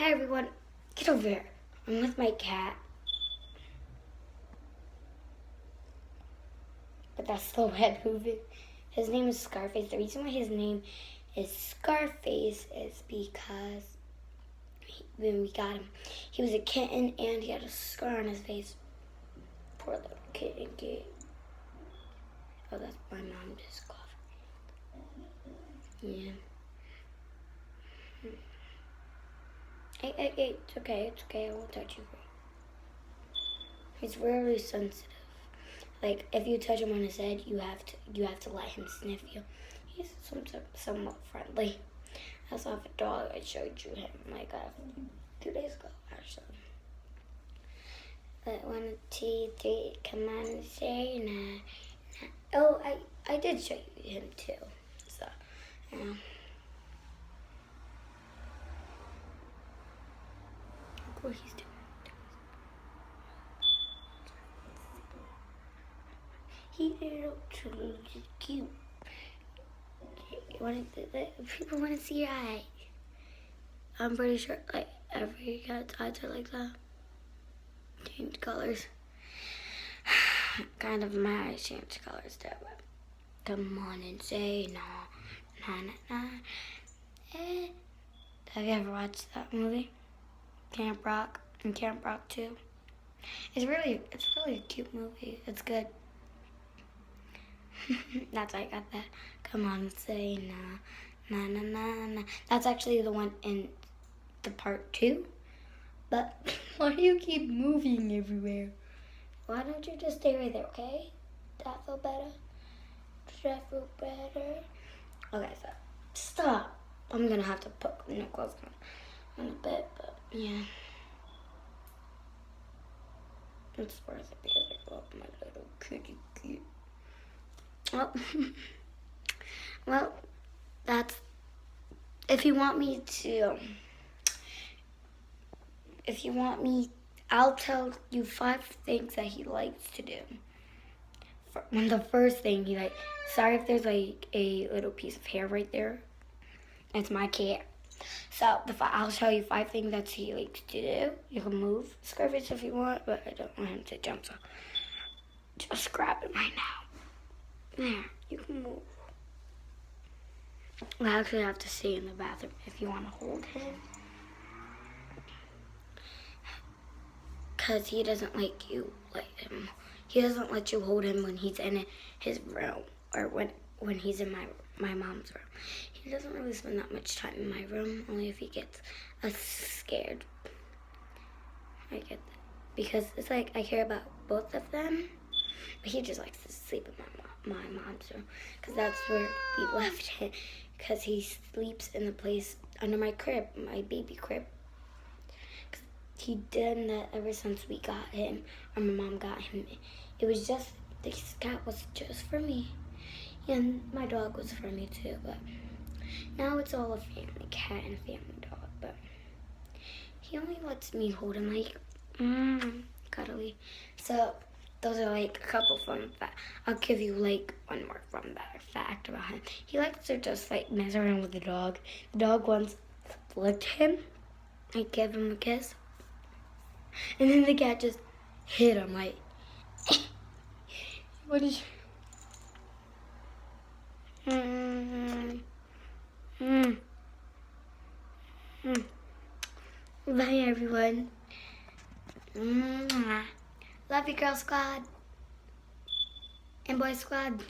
Hi everyone, get over here. I'm with my cat. But that's the head moving. His name is Scarface. The reason why his name is Scarface is because when we got him, he was a kitten and he had a scar on his face. Poor little kitten kid. Oh, that's my mom just coughing. Yeah. Hey, it's okay, I won't touch you. He's really sensitive. Like, if you touch him on his head, you have to let him sniff you. He's somewhat friendly. I saw a dog. I showed you him like 2 days ago, actually. But 1, 2, 3, come on and say nah. Oh, I did show you him too. So, look what he's doing. He's really cute. People want to see your eyes. I'm pretty sure like every cat's eyes are like that. Change colors. Kind of my eyes change colors too. But come on and say no. Have you ever watched that movie? Camp Rock and Camp Rock 2. It's really a cute movie. It's good. That's why I got that. Come on, say na. That's actually the one in the part 2. But why do you keep moving everywhere? Why don't you just stay right there, okay? Does that feel better? Okay, so stop. I'm gonna have to put new clothes on a bit, but yeah. It's worth it because I love my little kitty cute. Well, that's, if you want me, I'll tell you 5 things that he likes to do. The first thing sorry if there's like a little piece of hair right there. It's my cat. So I'll show you 5 things that he likes to do. You can move Scarface if you want, but I don't want him to jump, so just grab him right now. There, you can move. I actually have to stay in the bathroom if you want to hold him. Because he doesn't like you he doesn't let you hold him when he's in his room or when he's in my mom's room. He doesn't really spend that much time in my room, only if he gets scared. I get that. Because it's like I care about both of them, but he just likes to sleep in my mom's room because that's where we left him, because he sleeps in the place under my crib, my baby crib. He done that ever since we got him, or my mom got him. This cat was just for me. And my dog was for me too, but now it's all a family cat and a family dog. But he only lets me hold him like, cuddly. So those are like a couple fun facts. I'll give you like one more fun fact about him. He likes to just like mess around with the dog. The dog once licked him. I gave him a kiss. And then the cat just hit him like, what is Bye everyone. Love you, Girl Squad and Boy Squad.